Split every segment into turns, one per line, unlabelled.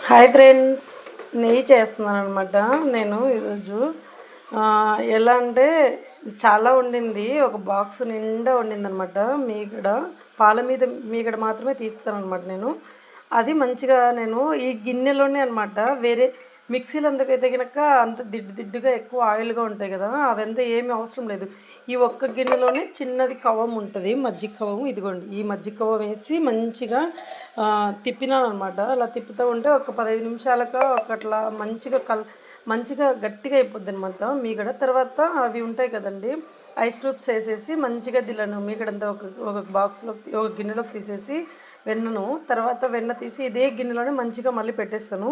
Hi friends, నెయ్యి చేస్తున్నాను అనమాట. నేను ఈరోజు ఎలా అంటే చాలా వండింది, ఒక బాక్స్ నిండా వండిందనమాట. మీగడ పాల మీద మీగడ మాత్రమే తీస్తాను అనమాట నేను. అది మంచిగా నేను ఈ గిన్నెలోనే అనమాట. వేరే మిక్సీలో అందుకైతే కనుక అంత దిడ్డు దిడ్డుగా ఎక్కువ ఆయిల్గా ఉంటాయి కదా, అవంతా ఏమీ అవసరం లేదు. ఈ ఒక్క గిన్నెలోనే చిన్నది కవ్వం ఉంటుంది, మజ్జిగ కవ్వం. ఇదిగోండి, ఈ మజ్జిగ కవ్వం వేసి మంచిగా తిప్పినాను అనమాట. అలా తిప్పుతూ ఉంటే ఒక 15 నిమిషాలకు ఒకట్లా మంచిగా గట్టిగా అయిపోద్ది అనమాట మీగడ. తర్వాత అవి ఉంటాయి కదండి, ఐస్ ట్యూబ్స్ వేసేసి మంచిగా దిల్లను మీగడంతా ఒక బాక్స్లో ఒక గిన్నెలోకి తీసేసి తర్వాత వెన్న తీసి ఇదే గిన్నెలోనే మంచిగా మళ్ళీ పెట్టేస్తాను.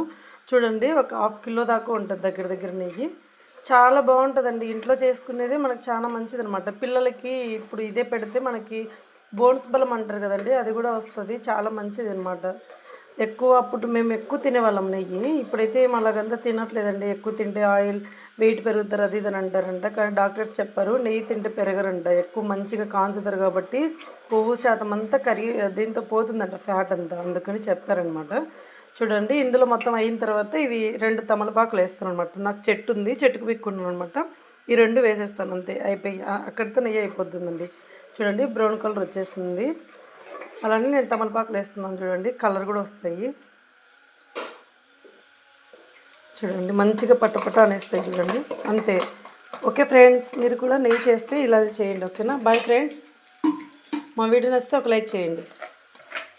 చూడండి, ఒక హాఫ్ కిలో దాకా ఉంటుంది దగ్గర దగ్గర నెయ్యి. చాలా బాగుంటుందండి, ఇంట్లో చేసుకునేది మనకు చాలా మంచిది అనమాట. పిల్లలకి ఇప్పుడు ఇదే పెడితే మనకి బోన్స్ బలం అంటారు కదండి, అది కూడా వస్తుంది. చాలా మంచిది అనమాట. అప్పుడు మేము ఎక్కువ తినేవాళ్ళం నెయ్యి. ఇప్పుడైతే అలాగంతా తినట్లేదండి. ఎక్కువ తింటే ఆయిల్ వెయిట్ పెరుగుతారు, అది ఇది అని అంటారంట. కానీ డాక్టర్స్ చెప్పారు నెయ్యి తింటే పెరగరంట, ఎక్కువ మంచిగా కాంచుతారు కాబట్టి కొవ్వు శాతం అంతా దీంతో పోతుందంట, ఫ్యాట్ అంతా. అందుకని చెప్పారనమాట. చూడండి, ఇందులో మొత్తం అయిన తర్వాత ఇవి 2 తమలపాకులు వేస్తాను అనమాట. నాకు చెట్టు ఉంది, చెట్టుకు పిక్కున్నాను అనమాట. ఈ 2 వేసేస్తాను అంతే, అయిపోయి అక్కడితో నెయ్యి అయిపోతుందండి. చూడండి, బ్రౌన్ కలర్ వచ్చేస్తుంది. అలానే నేను తమలపాకులు వేస్తున్నాను. చూడండి, కలర్ కూడా వస్తాయి. చూడండి, మంచిగా పట్టపట్ట అనేస్తాయి. చూడండి, అంతే. ఓకే ఫ్రెండ్స్, మీరు కూడా నెయ్యి చేస్తే ఇలా చేయండి. ఓకేనా? Bye friends. మా వీడియో నచ్చితే ఒక లైక్ చేయండి.